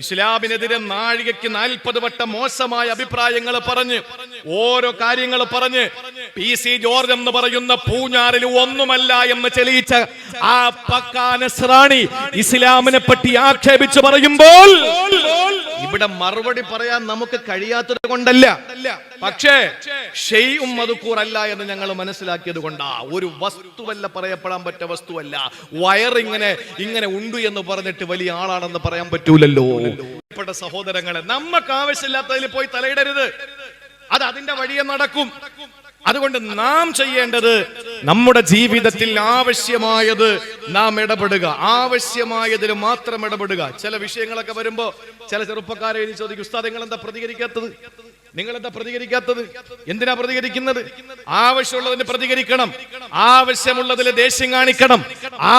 ഇസ്ലാമിനെതിരെ നാഴികയ്ക്ക് 40 വട്ടം മോശമായ അഭിപ്രായങ്ങൾ പറഞ്ഞ് ഓരോ കാര്യങ്ങൾ പറഞ്ഞ് PC ജോർജ് എന്ന് പറയുന്ന പൂഞ്ഞാറിൽ ഒന്നുമല്ല എന്ന് തെളിയിച്ച ആ പക്കാ നസ്രാണി ഇസ്ലാമിനെ പറ്റി ആക്ഷേപിച്ച് പറയുമ്പോൾ ഇവിടെ മറുപടി പറയാൻ നമുക്ക് കഴിയാത്തത് കൊണ്ടല്ല, പക്ഷേ ഷെയ്ഉം മദ്കൂർ അല്ല എന്ന് ഞങ്ങൾ മനസ്സിലാക്കിയത് കൊണ്ടാ. ഒരു വസ്തുവല്ല, പറയപ്പെടാൻ പറ്റിയ വസ്തുവല്ല. ഇങ്ങനെ ഉണ്ട് എന്ന് പറഞ്ഞിട്ട് വലിയ ആളാണെന്ന് പറയാൻ പറ്റൂലല്ലോ. സഹോദരങ്ങളെ, നമുക്ക് ആവശ്യമില്ലാത്തതിൽ പോയി തലയിടരുത്. അത് അതിന്റെ വഴിയെ നടക്കും. അതുകൊണ്ട് നാം ചെയ്യേണ്ടത് നമ്മുടെ ജീവിതത്തിൽ ആവശ്യമായത് നാം ഇടപെടുക, ആവശ്യമായതിൽ മാത്രം ഇടപെടുക. ചില വിഷയങ്ങളൊക്കെ വരുമ്പോ ചില ചെറുപ്പക്കാരെ ചോദിക്കും, ഉസ്താദ് നിങ്ങളെന്താ പ്രതികരിക്കാത്തത്? എന്തിനാ പ്രതികരിക്കുന്നത്? ആവശ്യമുള്ളതിന് പ്രതികരിക്കണം, ആവശ്യമുള്ളതിൽ ദേഷ്യം കാണിക്കണം,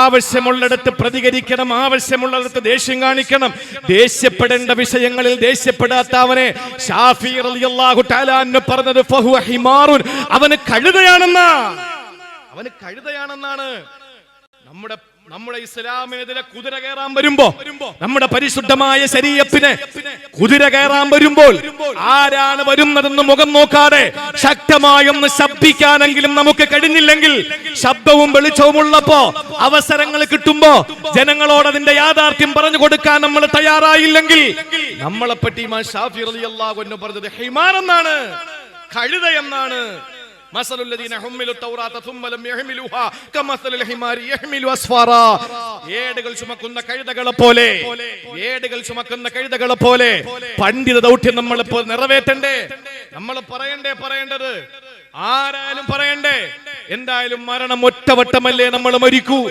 ആവശ്യമുള്ളിടത്ത് പ്രതികരിക്കണം, ആവശ്യമുള്ളിടത്ത് ദേഷ്യം കാണിക്കണം. ദേഷ്യപ്പെടേണ്ട വിഷയങ്ങളിൽ ദേഷ്യപ്പെടാത്തവനെ ശാഫി റളിയല്ലാഹു തആല അൻഹു പറഞ്ഞത് ഫഹുവ ഹിമാറുൻ, അവന് കഴുതയാണെന്നാണ്. നമ്മുടെ ഇസ്ലാമിനെതിരെ കുതിര കയറാൻ വരുമ്പോ, നമ്മുടെ പരിശുദ്ധമായ ശരീഅത്തിനെ കുതിര കയറാൻ വരുമ്പോൾ ആരാണ് വരുന്നതെന്ന് മുഖം നോക്കാതെ ശക്തമായൊന്ന് ശബ്ദിക്കാനെങ്കിലും നമുക്ക് കഴിഞ്ഞില്ലെങ്കിൽ, ശബ്ദവും വെളിച്ചവും ഉള്ളപ്പോ അവസരങ്ങൾ കിട്ടുമ്പോ ജനങ്ങളോട് അതിന്റെ യാഥാർത്ഥ്യം പറഞ്ഞു കൊടുക്കാൻ നമ്മൾ തയ്യാറായില്ലെങ്കിൽ, നമ്മളെ പറ്റി ഇമാം ശാഫി റളിയല്ലാഹു അൻഹു പറഞ്ഞത് ഹിമാർ എന്നാണ്, കഴുത എന്നാണ്. ഏടുകൾ ചുമക്കുന്ന കഴുതകളെ പോലെ പണ്ഡിത ദൗത്യം നമ്മൾ ഇപ്പോൾ നിറവേറ്റണ്ടേ? നമ്മൾ പറയേണ്ടത് ആരായാലും പറയണ്ടേ? എന്തായാലും മരണം ഒറ്റവട്ടമല്ലേ നമ്മൾ മരിക്കൂ.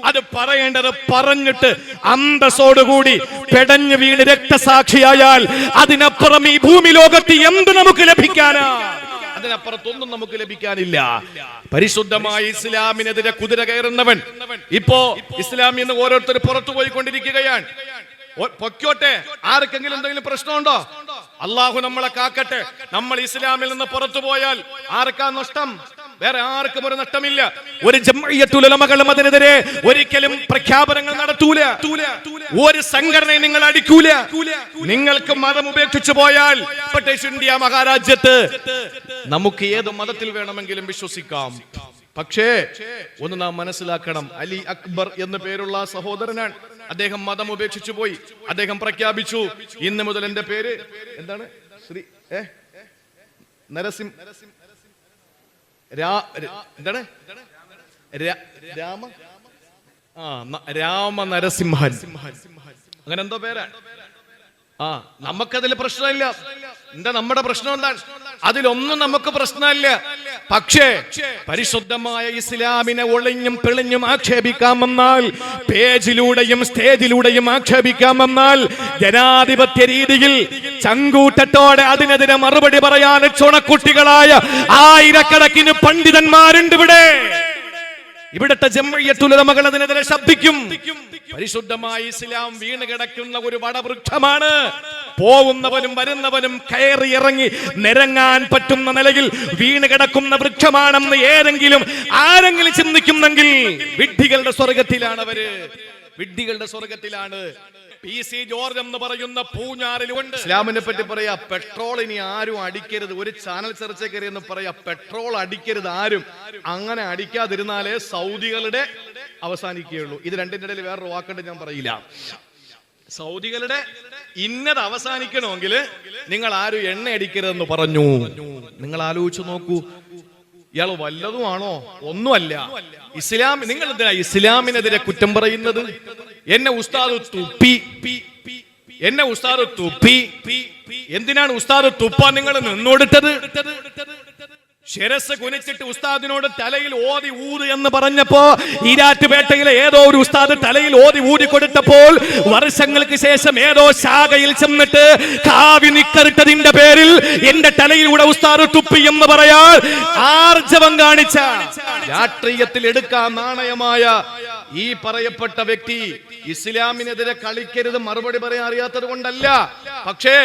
അത് പറയേണ്ടത് പറഞ്ഞിട്ട് അന്തസ്സോടുകൂടി പെടഞ്ഞു വീണ് രക്തസാക്ഷിയായാൽ അതിനപ്പുറം ഈ ഭൂമി ലോകത്ത് എന്ത് നമുക്ക് ലഭിക്കാനാ? അതിനപ്പുറത്തൊന്നും നമുക്ക് ലഭിക്കാനില്ല. പരിശുദ്ധമായ ഇസ്ലാമിനെതിരെ കുതിര കയറുന്നവൻ ഇപ്പോ ഇസ്ലാമിൽ നിന്ന് ഓരോരുത്തർ പുറത്തു പോയിക്കൊണ്ടിരിക്കുകയാണ്. പൊക്കോട്ടെ, ആർക്കെങ്കിലും എന്തെങ്കിലും പ്രശ്നമുണ്ടോ? അള്ളാഹു നമ്മളെ കാക്കട്ടെ. നമ്മൾ ഇസ്ലാമിൽ നിന്ന് പുറത്തു പോയാൽ ആർക്കാ നഷ്ടം? വേറെ ആർക്കും ഒരു നഷ്ടമില്ല. ഒരു ജംഇയ്യത്തുൽ ഉലമകളും അതിനെതിരെ ഒരിക്കലും പ്രഖ്യാപനങ്ങൾ നടത്തൂല. ഒരു സംഘടനയെ നിങ്ങൾ അടിക്കൂല. നിങ്ങൾക്ക് മതം ഉപേക്ഷിച്ചു പോയാൽ ബ്രിട്ടീഷ് ഇന്ത്യ മഹാരാജ്യത്ത് നമുക്ക് ഏത് മതത്തിൽ വേണമെങ്കിലും വിശ്വസിക്കാം. പക്ഷേ ഒന്ന് നാം മനസ്സിലാക്കണം, അലി അക്ബർ എന്ന പേരുള്ള സഹോദരനാണ്. അദ്ദേഹം മതം ഉപേക്ഷിച്ചു പോയി. അദ്ദേഹം പ്രഖ്യാപിച്ചു, ഇന്ന് മുതൽ എന്റെ പേര് എന്താണ്? ശ്രീ നരസിംഹ രാമ നരസിംഹൻ, അങ്ങനെ എന്തോ പേരാ. നമുക്കതിൽ പ്രശ്നമില്ല. നമ്മുടെ പ്രശ്നം എന്താണ്? അതിലൊന്നും നമുക്ക് പ്രശ്നമില്ല. പക്ഷേ പരിശുദ്ധമായ ഇസ്ലാമിനെ ഒളിഞ്ഞും പിളിഞ്ഞും ആക്ഷേപിക്കാമെന്നാൽ, പേജിലൂടെയും സ്റ്റേജിലൂടെയും ആക്ഷേപിക്കാമെന്നാൽ, ജനാധിപത്യ രീതിയിൽ ചങ്കൂറ്റത്തോടെ അതിനെതിരെ മറുപടി പറയാൻ ചുണക്കുട്ടികളായ ആയിരക്കണക്കിന് പണ്ഡിതന്മാരുണ്ട് ഇവിടുത്തെ ജംഇയ്യത്തുൽ ഉലമകൾ അതിനെതിരെ ശബ്ദിക്കും. പരിശുദ്ധമായ ഇസ്ലാം വീണ് കിടക്കുന്ന ഒരു വടവൃക്ഷമാണ്. പോവുന്നവനും വരുന്നവനും കയറി ഇറങ്ങി നിരങ്ങാൻ പറ്റുന്ന നിലയിൽ വീണ് കിടക്കുന്ന വൃക്ഷമാണെന്ന് ആരെങ്കിലും ചിന്തിക്കുന്നെങ്കിൽ വിഡ്ഢികളുടെ സ്വർഗത്തിലാണ്. PC ജോർജ് എന്ന് പറയുന്ന പൂഞ്ഞാറിലുണ്ട്. ഇസ്ലാമിനെ പറ്റി പറയാ, പെട്രോൾ ഇനി ആരും അടിക്കരുത്. ഒരു ചാനൽ ചർച്ച കയറി എന്ന് പറയാ, പെട്രോൾ അടിക്കരുത് ആരും. അങ്ങനെ അടിക്കാതിരുന്നാലേ സൗദികളുടെ അവസാനിക്കുകയുള്ളൂ. ഇത് രണ്ടിന്റെ ഇടയിൽ വേറൊരു വാക്കുണ്ട്, ഞാൻ പറയില്ല. സൗദികളുടെ ഇന്നത് അവസാനിക്കണമെങ്കിൽ നിങ്ങൾ ആരും എണ്ണ അടിക്കരുതെന്ന് പറഞ്ഞു. നിങ്ങൾ ആലോചിച്ച് നോക്കൂ, ഇയാൾ വല്ലതുമാണോ? ഒന്നുമല്ല. നിങ്ങൾ എന്തിനാ ഇസ്ലാമിനെതിരെ കുറ്റം പറയുന്നത്? എന്നെ ഉസ്താദ് തുപ്പി. എന്തിനാണ് ഉസ്താദ് തുപ്പാൻ നിങ്ങൾ നിന്നോടിട്ടത്? ശിരസ് കുനിച്ചിട്ട് ഉസ്താദിനോട് തലയിൽ ഓതി ഊത് എന്ന് പറഞ്ഞപ്പോ, ഈരാറ്റുപേട്ടയിലെ ഏതോ ഒരു ഉസ്താദ് തലയിൽ ഓതി ഊതി കൊടുത്തപ്പോൾ, വർഷങ്ങൾക്ക് ശേഷം ഏതോ ശാഖയിൽ ചെന്നിട്ട് കാവി നിക്കറിട്ടതിന്റെ പേരിൽ എന്റെ തലയിലൂടെ ഉസ്താദ് തുപ്പി എന്ന് പറയാൻ ആർജവം കാണിച്ച, രാഷ്ട്രീയത്തിൽ എടുക്കാൻ നാണയമായ ഈ പറയപ്പെട്ട വ്യക്തി ഇസ്ലാമിനെതിരെ കളിക്കരുത് മറുപടി പറയാൻ അറിയാത്തത് കൊണ്ടല്ല, പക്ഷേ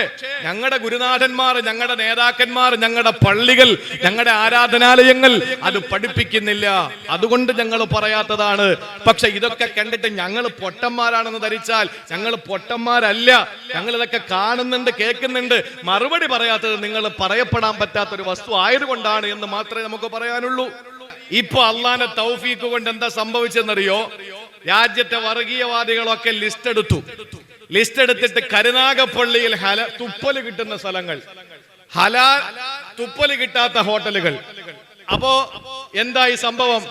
ഞങ്ങളുടെ ഗുരുനാഥന്മാർ, ഞങ്ങളുടെ നേതാക്കന്മാർ, ഞങ്ങളുടെ പള്ളികൾ, ഞങ്ങളുടെ ആരാധനാലയങ്ങൾ അത് പഠിപ്പിക്കുന്നില്ല. അതുകൊണ്ട് ഞങ്ങൾ പറയാത്തതാണ്. പക്ഷെ ഇതൊക്കെ കണ്ടിട്ട് ഞങ്ങൾ പൊട്ടന്മാരാണെന്ന് ധരിച്ചാൽ ഞങ്ങൾ പൊട്ടന്മാരല്ല. ഞങ്ങൾ ഇതൊക്കെ കാണുന്നുണ്ട്, കേൾക്കുന്നുണ്ട്. മറുപടി പറയാത്തത് നിങ്ങൾ പറയപ്പെടാൻ പറ്റാത്തൊരു വസ്തു ആയതുകൊണ്ടാണ് എന്ന് മാത്രമേ നമുക്ക് പറയാനുള്ളൂ. ഇപ്പൊ അള്ളാന്റെ തൗഫീഖ് കൊണ്ട് എന്താ സംഭവിച്ചെന്നറിയോ? രാജ്യത്തെ വർഗീയവാദികളൊക്കെ ലിസ്റ്റ് എടുത്തിട്ട് കരുനാഗപ്പള്ളിയിൽ തുപ്പല് കിട്ടുന്ന സ്ഥലങ്ങൾ, ഹലാൽ തുപ്പല് കിട്ടാത്ത ഹോട്ടലുകൾ. അപ്പോ എന്തായി സംഭവം?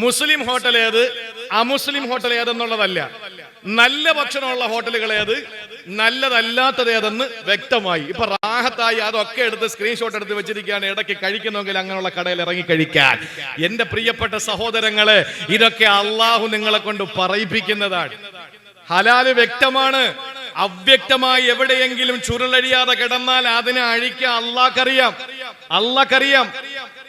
മുസ്ലിം ഹോട്ടൽ ഏത്, അമുസ്ലിം ഹോട്ടൽ ഏതെന്നുള്ളതല്ല, നല്ല ഭക്ഷണമുള്ള ഹോട്ടലുകൾ ഏത്, നല്ലതല്ലാത്തത് ഏതെന്ന് വ്യക്തമായി. ഇപ്പൊ റാഹത്തായി അതൊക്കെ എടുത്ത് സ്ക്രീൻഷോട്ട് എടുത്ത് വെച്ചിരിക്കുകയാണ്. ഇടയ്ക്ക് കഴിക്കുന്നെങ്കിൽ അങ്ങനെയുള്ള കടയിൽ ഇറങ്ങി കഴിക്കാൻ. എന്റെ പ്രിയപ്പെട്ട സഹോദരങ്ങളെ, ഇതൊക്കെ അള്ളാഹു നിങ്ങളെ കൊണ്ട് പറയിപ്പിക്കുന്നതാണ്. ഹലാല് വ്യക്തമാണ്. അവ്യക്തമായി എവിടെയെങ്കിലും ചുരുളഴിയാതെ കിടന്നാൽ അതിനെ അഴിക്കാൻ അള്ളാഹ്ക്കറിയാം.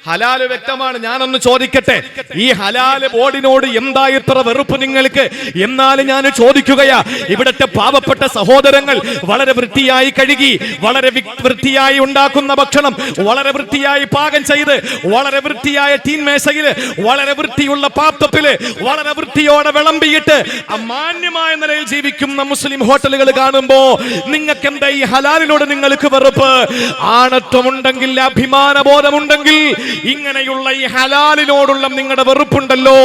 ഹലാല് വ്യക്തമാണ്. ഞാനൊന്ന് ചോദിക്കട്ടെ, ഈ ഹലാല് ബോർഡിനോട് എന്താ ഇത്ര വെറുപ്പ് നിങ്ങൾക്ക്? എന്നാലും ഞാൻ ചോദിക്കുകയാ, ഇവിടത്തെ പാവപ്പെട്ട സഹോദരങ്ങൾ വളരെ വൃത്തിയായി കഴുകി, വളരെ വൃത്തിയായി ഉണ്ടാക്കുന്ന ഭക്ഷണം വളരെ വൃത്തിയായി പാകം ചെയ്ത്, വളരെ വൃത്തിയായ തീൻമേശയില്, വളരെ വൃത്തിയുള്ള പാത്രത്തില്, വളരെ വൃത്തിയോടെ വിളമ്പിയിട്ട് മാന്യമായ നിലയിൽ ജീവിക്കുന്ന മുസ്ലിം ഹോട്ടലുകൾ കാണുമ്പോ നിങ്ങൾക്ക് എന്താ ഈ ഹലാലിനോട് നിങ്ങൾക്ക് വെറുപ്പ്? ആണത്വമുണ്ടെങ്കിൽ, അഭിമാനബോധമുണ്ടെങ്കിൽ ഇങ്ങനെയുള്ള ഈ ഹലാലിനോടുള്ള നിങ്ങളുടെ വെറുപ്പുണ്ടല്ലോ,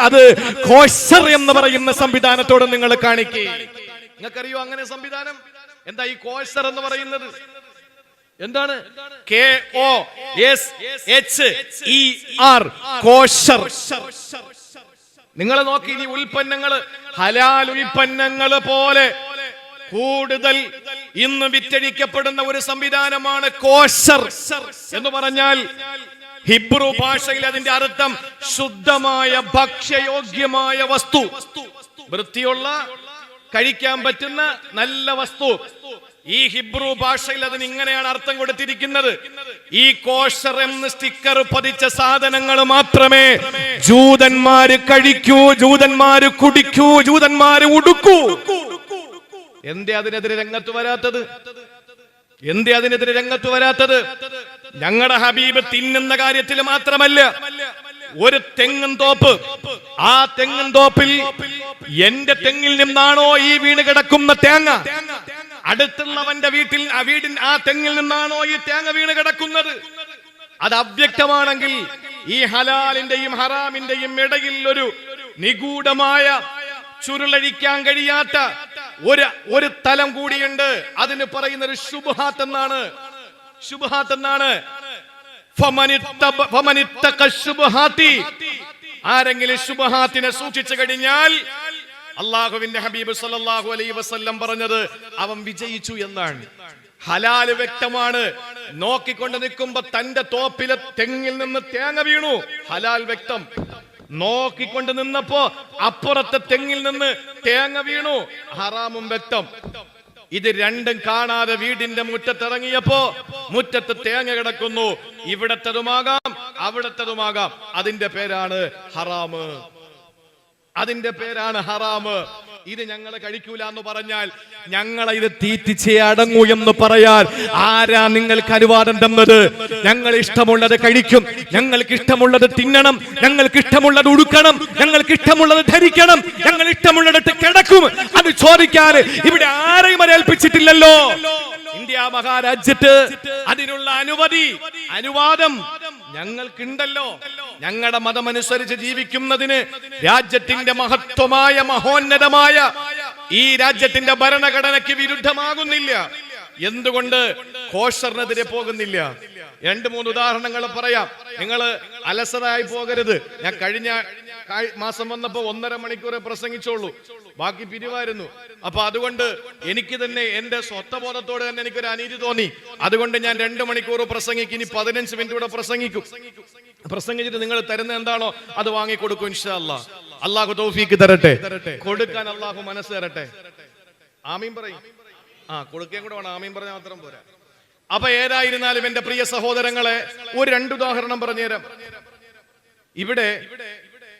അത് കോശർ എന്ന് പറയുന്ന സംവിധാനത്തോട് നിങ്ങൾ കാണിക്കേ. നിങ്ങൾക്കറിയോ അങ്ങനെ സംവിധാനം? എന്താ ഈ കോശർ എന്ന് പറയുന്നത്? എന്താണ്? KOSHER, കോശർ. നിങ്ങൾ നോക്കി, ഈ ഉൽപ്പന്നങ്ങള് ഹലാൽ ഉൽപ്പന്നങ്ങള് പോലെ കൂടുതൽ ഇന്ന് വിറ്റഴിക്കപ്പെടുന്ന ഒരു സംവിധാനമാണ് കോശർ എന്ന് പറഞ്ഞാൽ. ഹിബ്രു ഭാഷയിൽ അതിന്റെ അർത്ഥം ശുദ്ധമായ ഭക്ഷ്യയോഗ്യമായ വസ്തു, വൃത്തിയുള്ള കഴിക്കാൻ പറ്റുന്ന നല്ല വസ്തു. ഈ ഹിബ്രു ഭാഷയിൽ അതിന് ഇങ്ങനെയാണ് അർത്ഥം കൊടുത്തിരിക്കുന്നത്. ഈ കോശർ എന്ന് സ്റ്റിക്കർ പതിച്ച സാധനങ്ങൾ മാത്രമേ ജൂതന്മാര് കഴിക്കൂ, ജൂതന്മാര് കുടിക്കൂ, ജൂതന്മാര് ഉടുക്കൂ. എന്തേ അതിനെതിരെ രംഗത്ത് വരാത്തത്? ഞങ്ങളുടെ ഹബീബ് തിന്നുന്ന കാര്യത്തിൽ മാത്രമല്ല, ഒരു തെങ്ങും തോപ്പ്, ആ തെങ്ങും തോപ്പിൽ എന്റെ തെങ്ങിൽ നിന്നാണോ ഈ വീണ് കിടക്കുന്ന തേങ്ങ, അടുത്തുള്ളവന്റെ ആ തെങ്ങിൽ നിന്നാണോ ഈ തേങ്ങ വീണ് കിടക്കുന്നത്? അത് അവ്യക്തമാണെങ്കിൽ ഈ ഹലാലിന്റെയും ഹറാമിന്റെയും ഇടയിൽ ഒരു നിഗൂഢമായ, ചുരുളഴിക്കാൻ കഴിയാത്ത ഒരു തലം കൂടിയുണ്ട്. അതിന് പറയുന്നത് ശുബ്ഹാത്ത് എന്നാണ്. ആരെങ്കിലും ശുബ്ഹാത്തിനെ സൂക്ഷിച്ചു കഴിഞ്ഞാൽ അള്ളാഹുവിന്റെ ഹബീബ് സല്ലല്ലാഹു അലൈഹി വസല്ലം പറഞ്ഞത് അവൻ വിജയിച്ചു എന്നാണ്. ഹലാല് വ്യക്തമാണ്. നോക്കിക്കൊണ്ട് നിൽക്കുമ്പോ തന്റെ തോപ്പിലെ തെങ്ങിൽ നിന്ന് തേങ്ങ വീണു, ഹലാൽ വ്യക്തം. നോക്കിക്കൊണ്ട് നിന്നപ്പോ അപ്പുറത്തെ തെങ്ങിൽ നിന്ന് തേങ്ങ വീണു, ഹറാമും വ്യക്തം. ഇത് രണ്ടും കാണാതെ വീടിന്റെ മുറ്റത്തിറങ്ങിയപ്പോ മുറ്റത്ത് തേങ്ങ കിടക്കുന്നു. ഇവിടത്തതുമാകാം, അവിടത്തതുമാകാം. അതിന്റെ പേരാണ് ഹറാമ്. ഇത് ഞങ്ങൾ കഴിക്കൂല എന്ന് പറഞ്ഞാൽ ഞങ്ങളെ ഇത് തീറ്റിച്ചേ അടങ്ങൂ എന്ന് പറയാൻ ആരാ നിങ്ങൾക്ക് അനുവാദം തന്നത്? ഞങ്ങൾ ഇഷ്ടമുള്ളത് കഴിക്കും, ഞങ്ങൾക്ക് ഇഷ്ടമുള്ളത് തിന്നണം, ഞങ്ങൾക്ക് ഇഷ്ടമുള്ളത് ഉടുക്കണം, ഞങ്ങൾക്ക് ഇഷ്ടമുള്ളത് ധരിക്കണം, ഞങ്ങൾ ഇഷ്ടമുള്ളിടത്ത് കിടക്കും. അത് ചോദിക്കാൻ ഇവിടെ ആരെയും ഏൽപ്പിച്ചിട്ടില്ലല്ലോ. ഇന്ത്യ മഹാരാജ്യത്ത് അതിനുള്ള അനുവാദം ഞങ്ങൾക്കുണ്ടല്ലോ. ഞങ്ങളുടെ മതമനുസരിച്ച് ജീവിക്കുന്നതിന് രാജ്യത്തിന്റെ മഹത്വമായ, മഹോന്നതമായ ഈ രാജ്യത്തിന്റെ ഭരണഘടനയ്ക്ക് വിരുദ്ധമാകുന്നില്ല. എന്തുകൊണ്ട് കോശറിനെതിരെ പോകുന്നില്ല? 2-3 ഉദാഹരണങ്ങൾ പറയാം. നിങ്ങൾ അലസരായി പോകരുത്. ഞാൻ കഴിഞ്ഞ മാസം വന്നപ്പോ 1.5 മണിക്കൂർ പ്രസംഗിച്ചോളൂ, ബാക്കി പിരിവായിരുന്നു. അപ്പൊ അതുകൊണ്ട് എനിക്ക് തന്നെ എന്റെ സ്വത്വബോധത്തോട് തന്നെ എനിക്കൊരു അനീതി തോന്നി. അതുകൊണ്ട് ഞാൻ 2 മണിക്കൂർ പ്രസംഗിക്കും. ഇനി 15 മിനിറ്റ് കൂടെ പ്രസംഗിച്ചിട്ട് നിങ്ങൾ തരുന്ന എന്താണോ അത് വാങ്ങിക്കൊടുക്കും ഇൻഷാ അല്ലാഹ്. അള്ളാഹു തൗഫീക്ക് തരട്ടെ, കൊടുക്കാൻ അള്ളാഹു മനസ്സ് തരട്ടെ. ആമീൻ പറയും. കൊടുക്കാൻ കൂടെ വേണം, ആമീൻ പറഞ്ഞാൽ മാത്രം പോരാ. അപ്പൊ ഏതായിരുന്നാലും എന്റെ പ്രിയ സഹോദരങ്ങളെ, ഒരു 2 ഉദാഹരണം പറഞ്ഞുതരാം.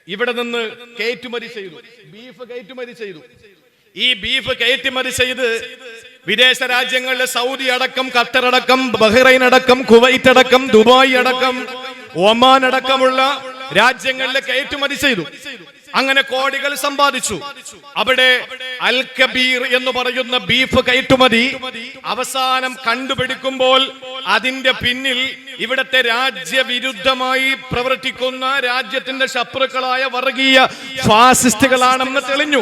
ഇവിടെ നിന്ന് കയറ്റുമതി ചെയ്തു, ബീഫ് കയറ്റുമതി ചെയ്തു. ഈ ബീഫ് കയറ്റുമതി ചെയ്ത് വിദേശ രാജ്യങ്ങളിലെ സൗദി അടക്കം, ഖത്തർ അടക്കം, ബഹ്റൈൻ അടക്കം, കുവൈറ്റ് അടക്കം, ദുബായ് അടക്കം, ഒമാൻ അടക്കമുള്ള രാജ്യങ്ങളിലെ കയറ്റുമതി ചെയ്തു. അങ്ങനെ കോടികൾ സമ്പാദിച്ചു. അവിടെ അൽ കബീർ എന്ന് പറയുന്ന ബീഫ് കയറ്റുമതി അവസാനം കണ്ടുപിടിക്കുമ്പോൾ അതിന്റെ പിന്നിൽ ഇവിടത്തെ രാജ്യവിരുദ്ധമായി പ്രവർത്തിക്കുന്ന രാജ്യത്തിന്റെ ശത്രുക്കളായ വർഗീയ ഫാസിസ്റ്റുകളാണെന്ന് തെളിഞ്ഞു.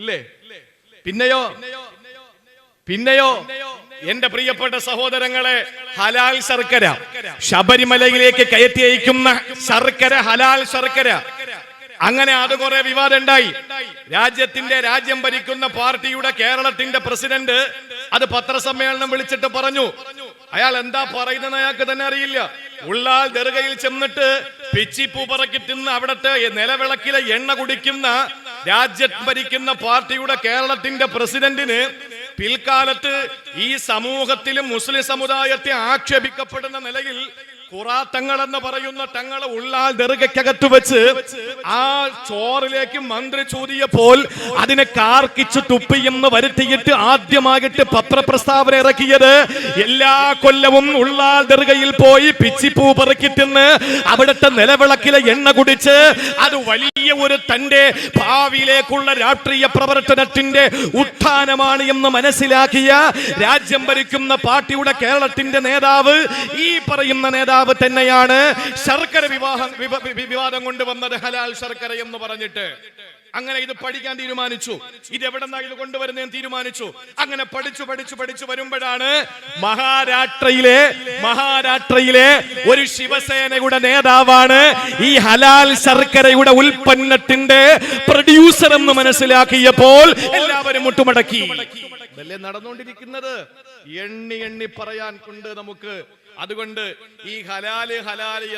ഇല്ലേ? പിന്നെയോ എന്റെ പ്രിയപ്പെട്ട സഹോദരങ്ങളെ, ഹലാൽ ശർക്കര, ശബരിമലയിലേക്ക് കയറ്റി അയക്കുന്ന ശർക്കര, ഹലാൽ ശർക്കര, അങ്ങനെ അത് കുറെ വിവാദം ഉണ്ടായി. രാജ്യം ഭരിക്കുന്ന പാർട്ടിയുടെ കേരളത്തിന്റെ പ്രസിഡന്റ് അത് പത്രസമ്മേളനം വിളിച്ചിട്ട് പറഞ്ഞു. അയാൾ എന്താ പറയുന്നത് അയാൾക്ക് തന്നെ അറിയില്ല. ഉള്ളാൽ ദർഗയിൽ ചെന്നിട്ട് പിച്ചിപ്പൂ പറക്കി തിന്ന് അവിടത്തെ നിലവിളക്കിലെ എണ്ണ കുടിക്കുന്ന രാജ്യം ഭരിക്കുന്ന പാർട്ടിയുടെ കേരളത്തിന്റെ പ്രസിഡന്റിന് പിൽക്കാലത്ത് ഈ സമൂഹത്തിലും മുസ്ലിം സമുദായത്തെ ആക്ഷേപിക്കപ്പെടുന്ന നിലയിൽ ഖുറാത്തങ്ങൾ എന്ന് പറയുന്ന തങ്ങളെ ഉള്ളാൽ ദർഗയ്ക്കകത്ത് വെച്ച് ആ ചോറിലേക്ക് മന്ത്രി ചൂതിയപ്പോൾ അതിനെ കാർക്കിച്ച് തുപ്പിയെന്ന് വരുത്തിയിട്ട് ആദ്യമായിട്ട് പത്രപ്രസ്താവന ഇറക്കിയത് എല്ലാ കൊല്ലവും ഉള്ളാൽ ദർഗയിൽ പോയി പിച്ചിപ്പൂ പെറുക്കി തിന്ന് അവിടുത്തെ നിലവിളക്കിലെ എണ്ണ കുടിച്ച് അത് വലിയ ഒരു തന്റെ ഭാവിയിലേക്കുള്ള രാഷ്ട്രീയ പ്രവർത്തനത്തിന്റെ ഉത്ഥാനമാണ് എന്ന് മനസ്സിലാക്കിയ രാജ്യം ഭരിക്കുന്ന പാർട്ടിയുടെ കേരളത്തിന്റെ നേതാവ്, ഈ പറയുന്ന നേതാവ് തന്നെയാണ് ശർക്കര വിവാദം കൊണ്ടുവന്നത്, ഹലാൽ ശർക്കര എന്ന് പറഞ്ഞിട്ട്. അങ്ങനെ ഇത് പഠിക്കാൻ തീരുമാനിച്ചു. ഇത് എവിടെന്നാ ഇത് കൊണ്ടുവരുന്നതെന്ന് തീരുമാനിച്ചു. അങ്ങനെ പഠിച്ചു വരുമ്പോഴാണ് മഹാരാഷ്ട്രയിലെ ഒരു ശിവസേനയുടെ നേതാവാണ് ഈ ഹലാൽ ശർക്കരയുടെ ഉൽപ്പന്നത്തിന്റെ പ്രൊഡ്യൂസർ എന്ന് മനസ്സിലാക്കിയപ്പോൾ എല്ലാവരും മുട്ടുമടക്കി. ഇതല്ലേ നടന്നുകൊണ്ടിരിക്കുന്നത്? എണ്ണി പറയാൻ കൊണ്ട് നമുക്ക്. അതുകൊണ്ട് ഈ ഹലാല്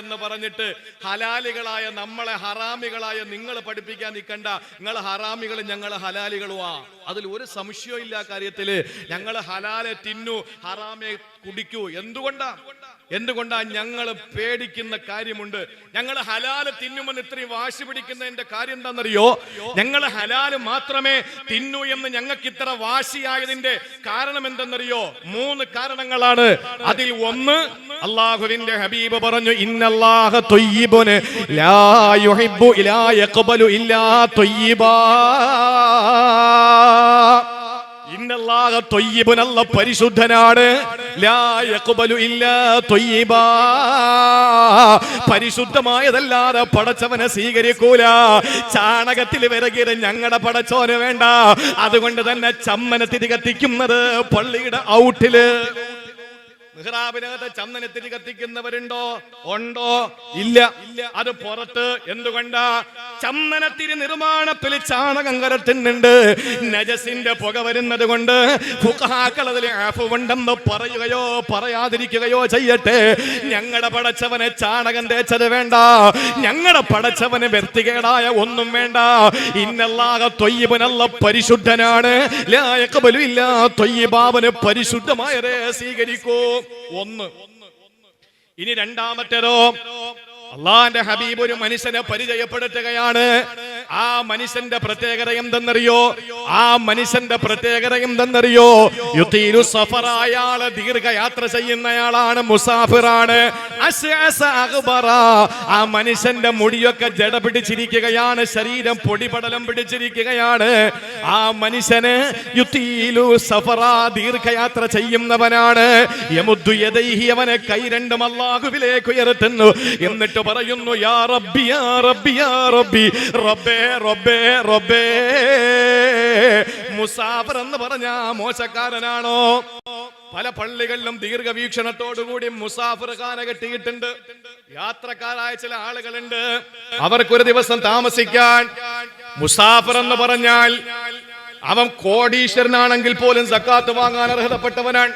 എന്ന് പറഞ്ഞിട്ട് ഹലാലികളായ നമ്മളെ ഹറാമികളായ നിങ്ങൾ പഠിപ്പിക്കാൻ നിൽക്കണ്ട. നിങ്ങൾ ഹറാമികൾ, ഞങ്ങൾ ഹലാലികളുവാ. അതിൽ ഒരു സംശയവും ഇല്ല കാര്യത്തില്. ഞങ്ങൾ ഹലാലെ തിന്നു, ഹറാമെ കുടിക്കൂ. എന്തുകൊണ്ടാ ഞങ്ങൾ പേടിക്കുന്ന കാര്യമുണ്ട്. ഞങ്ങൾ ഹലാല് തിന്നുമെന്ന് ഇത്രയും വാശി പിടിക്കുന്നതിന്റെ കാര്യം എന്താണെന്നറിയോ? ഞങ്ങൾ ഹലാല് മാത്രമേ തിന്നു എന്ന് ഞങ്ങൾക്ക് ഇത്ര വാശിയായതിന്റെ കാരണം എന്തെന്നറിയോ? 3 കാരണങ്ങളാണ്. അതിൽ ഒന്ന്, അല്ലാഹുവിന്റെ ഹബീബ് പറഞ്ഞു, ഇന്നല്ലാഹ ത്വയ്യിബുൻ ലാ യുഹിബ്ബു ഇലാ യഖ്ബലു ഇല്ലാ ത്വയ്യിബാ. ഇന്നല്ലാഹ ത്വയ്യിബുൻ, അല്ലാഹു പരിശുദ്ധനാണ്. ലാ യഖ്ബലു ഇല്ലാ ത്വയ്യിബാ, പരിശുദ്ധമായതല്ലാതെ പടച്ചവനെ സ്വീകരിക്കൂല. ചാണകത്തിൽ വിറകിയത് ഞങ്ങളുടെ പടച്ചോന് വേണ്ട. അതുകൊണ്ട് തന്നെ ചമ്മനത്തിരി കത്തിക്കുന്നത് പള്ളിയുടെ ഔട്ടില്, മിഹ്റാബിനകത്ത് ചന്ദനത്തിരി കത്തിക്കുന്നവരുണ്ടോ? ഉണ്ടോ? ഇല്ല. അത് പുറത്ത്. എന്തുകൊണ്ടാ? ചന്ദനത്തിരി നിർമ്മാണത്തിൽ ചാണകം കലർത്തുന്നുണ്ട്. നജസിന്റെ പുക വരുന്നത് കൊണ്ട് ഫുഖഹാക്കൾ അതിൽ ആഫുണ്ടെന്ന് പറയുകയോ പറയാതിരിക്കുകയോ ചെയ്യട്ടെ. ഞങ്ങളുടെ പടച്ചവനെ ചാണകം തേച്ചത് വേണ്ട. ഞങ്ങളുടെ പടച്ചവന് വൃത്തികേടായ ഒന്നും വേണ്ട. ഇന്നല്ലാഹ ത്വയ്യിബുൻ, അല്ലാഹു പരിശുദ്ധനാണ്. ലാ യഖ്ബലു ഇല്ലാ ത്വയ്യിബാവന് പരിശുദ്ധമായതേ സ്വീകരിക്കൂ. ഒന്ന്. ഇനി രണ്ടാമത്തേതോ, അള്ളാന്റെ ഹബീബ് ഒരു മനുഷ്യനെ പരിചയപ്പെടുത്തുകയാണ്. ആ മനുഷ്യന്റെ പ്രത്യേകത എന്തെന്നറിയോ? യുതീലു സഫറ, അയാള് ദീർഘയാത്ര ചെയ്യുന്നയാളാണ്, മുസാഫിറാണ്. അസ്അസ അഗ്ബറ, ആ മനുഷ്യന്റെ മുടിയൊക്കെ ജട പിടിച്ചിരിക്കുകയാണ്, ശരീരം പൊടിപടലം പിടിച്ചിരിക്കുകയാണ്. ആ മനുഷ്യന് യുതീലു സഫറ, ദീർഘയാത്ര ചെയ്യുന്നവനാണ്. യമുദ്ദു യദൈഹി, അവനെ കൈ രണ്ടും അല്ലാഹുവിലേക്ക് ഉയർത്തുന്നു. എന്നിട്ട് പറയുന്നു, യാ റബ്ബി യാ റബ്ബി യാ റബ്ബി, റബ്ബേ റബ്ബേ റബ്ബേ. മുസാഫിർ എന്ന് പറഞ്ഞ മോശക്കാരനാണോ? പല പള്ളികളിലും ദീർഘവീക്ഷണത്തോടുകൂടി മുസാഫിർ ഖാന കെട്ടിയിട്ടുണ്ട്. യാത്രക്കാരായ ചില ആളുകളുണ്ട്, അവർക്കൊരു ദിവസം താമസിക്കാൻ. മുസാഫിർ എന്ന് പറഞ്ഞാൽ അവൻ കോടീശ്വരനാണെങ്കിൽ പോലും സക്കാത്ത് വാങ്ങാൻ അർഹതപ്പെട്ടവനാണ്.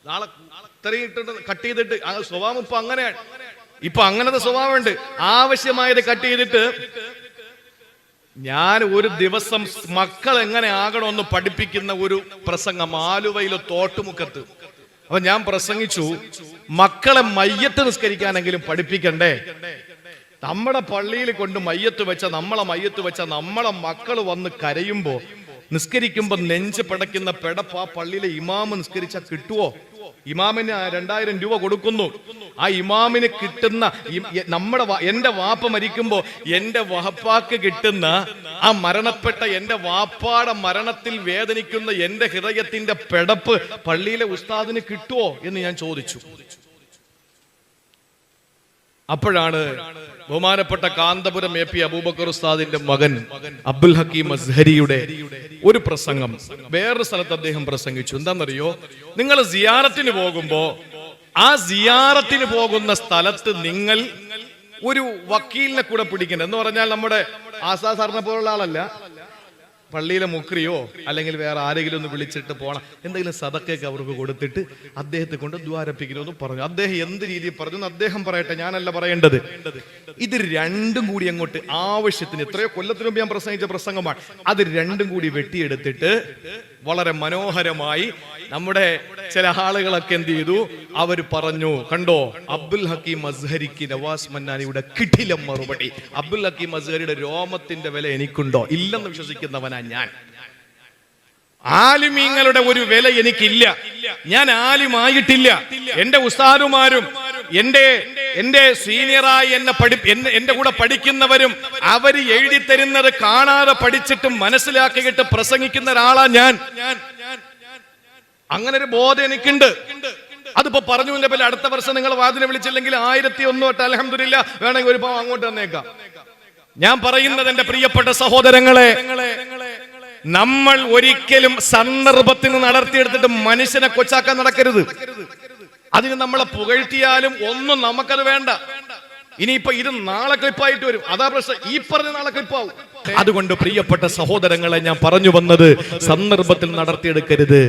നാളെ കട്ട് ചെയ്തിട്ട് സ്വഭാവം ഇപ്പൊ അങ്ങനെയാണ്. ഇപ്പൊ അങ്ങനത്തെ സ്വഭാവമുണ്ട്. ആവശ്യമായത് കട്ട് ചെയ്തിട്ട് ഞാൻ ഒരു ദിവസം മക്കൾ എങ്ങനെ ആകണമെന്ന് പഠിപ്പിക്കുന്ന ഒരു പ്രസംഗം ആലുവയിലെ തോട്ടുമുഖത്ത്. അപ്പൊ ഞാൻ പ്രസംഗിച്ചു, മക്കളെ മയ്യത്ത് നിസ്കരിക്കാനെങ്കിലും പഠിപ്പിക്കണ്ടേ? നമ്മുടെ പള്ളിയിൽ കൊണ്ട് മയ്യത്ത് വെച്ച നമ്മളെ മക്കൾ വന്ന് കരയുമ്പോ നിസ്കരിക്കുമ്പോ നെഞ്ച് പടയ്ക്കുന്ന പെടപ്പ് ആ പള്ളിയിലെ ഇമാമ് നിസ്കരിച്ചാൽ കിട്ടുവോ? ഇമാമിന് 2000 രൂപ കൊടുക്കുന്നു. ആ ഇമാമിന് കിട്ടുന്ന എന്റെ വാപ്പ മരിക്കുമ്പോ എന്റെ വാപ്പാക്ക് കിട്ടുന്ന ആ മരണപ്പെട്ട എന്റെ വാപ്പാടെ മരണത്തിൽ വേദനിക്കുന്ന എന്റെ ഹൃദയത്തിന്റെ പെടപ്പ് പള്ളിയിലെ ഉസ്താദിന് കിട്ടുവോ എന്ന് ഞാൻ ചോദിച്ചു. അപ്പോഴാണ് ബഹുമാനപ്പെട്ട കാന്തപുരം AP അബൂബക്കർ ഉസ്താദിന്റെ മകൻ അബ്ദുൽ ഹക്കീം അസ്ഹരിയുടെ ഒരു പ്രസംഗം വേറൊരു സ്ഥലത്ത് അദ്ദേഹം പ്രസംഗിച്ചു. എന്താണെന്നറിയോ? നിങ്ങൾ സിയാറത്തിന് പോകുമ്പോ ആ സിയാറത്തിന് പോകുന്ന സ്ഥലത്ത് നിങ്ങൾ ഒരു വക്കീലിനെ കൂടെ പിടിക്കണം. എന്ന് പറഞ്ഞാൽ നമ്മുടെ ആസാ സാറിനെ പോലുള്ള ആളല്ല, പള്ളിയിലെ മുക്രിയോ അല്ലെങ്കിൽ വേറെ ആരെങ്കിലും ഒന്ന് വിളിച്ചിട്ട് പോണം, എന്തെങ്കിലും സദക്കയൊക്കെ അവർക്ക് കൊടുത്തിട്ട് അദ്ദേഹത്തെ കൊണ്ട് ദ്വാരപ്പിക്കണമെന്ന് പറഞ്ഞു. അദ്ദേഹം എന്ത് രീതിയിൽ പറഞ്ഞു അദ്ദേഹം പറയട്ടെ, ഞാനല്ല പറയേണ്ടത്. ഇത് രണ്ടും കൂടി അങ്ങോട്ട് ആവശ്യത്തിന്, എത്രയോ കൊല്ലത്തിന് മുമ്പ് ഞാൻ പ്രസംഗിച്ച പ്രസംഗമാണ്, അത് രണ്ടും കൂടി വെട്ടിയെടുത്തിട്ട് വളരെ മനോഹരമായി നമ്മുടെ ചില ആളുകളൊക്കെ എന്ത് ചെയ്തു, അവർ പറഞ്ഞു, കണ്ടോ അബ്ദുൽ ഹക്കീം അസ്ഹരിക്ക് നവാസ് മന്നാനിയുടെ കിടിലം മറുപടി. അബ്ദുൽ ഹക്കീം അസ്ഹരിയുടെ രോമത്തിന്റെ വില എനിക്കുണ്ടോ? ഇല്ലെന്ന് വിശ്വസിക്കുന്നവനാ ഞാൻ. ആലിമീങ്ങളുടെ ഒരു വില എനിക്കില്ല, ഞാൻ ആലിമായിട്ടില്ല. എന്റെ ഉസ്താദുമാരും എന്റെ സീനിയറായി എന്റെ കൂടെ പഠിക്കുന്നവരും അവര് എഴുതി തരുന്നത് കാണാതെ പഠിച്ചിട്ട് മനസ്സിലാക്കിയിട്ട് പ്രസംഗിക്കുന്ന ഒരാളാ ഞാൻ. അങ്ങനെ ഒരു ബോധം എനിക്കുണ്ട്. അതിപ്പോ പറഞ്ഞു പോലെ അടുത്ത വർഷം നിങ്ങൾ വാതിനെ വിളിച്ചില്ലെങ്കിൽ 1001 തൊട്ട് അൽഹംദുലില്ലാ വേണമെങ്കിൽ ഒരു പാവം അങ്ങോട്ട് തന്നേക്കാം. ഞാൻ പറയുന്നത് എന്റെ പ്രിയപ്പെട്ട സഹോദരങ്ങളെ, നമ്മൾ ഒരിക്കലും സന്ദർഭത്തിന് നടത്തിയെടുത്തിട്ട് മനുഷ്യനെ കൊച്ചാക്കാൻ നടക്കരുത്. അതിന് നമ്മളെ പുകഴ്ത്തിയാലും ഒന്നും നമുക്കത് വേണ്ട. ഇനിയിപ്പോ ഇത് നാളെ ക്ലിപ്പായിട്ട് വരും, അതാ പ്രശ്നം. ഈ പറഞ്ഞ നാളെ ക്ലിപ്പാവും. അതുകൊണ്ട് പ്രിയപ്പെട്ട സഹോദരങ്ങളെ, ഞാൻ പറഞ്ഞു വന്നത് സന്ദർഭത്തിൽ നടത്തിയെടുക്കരുത്.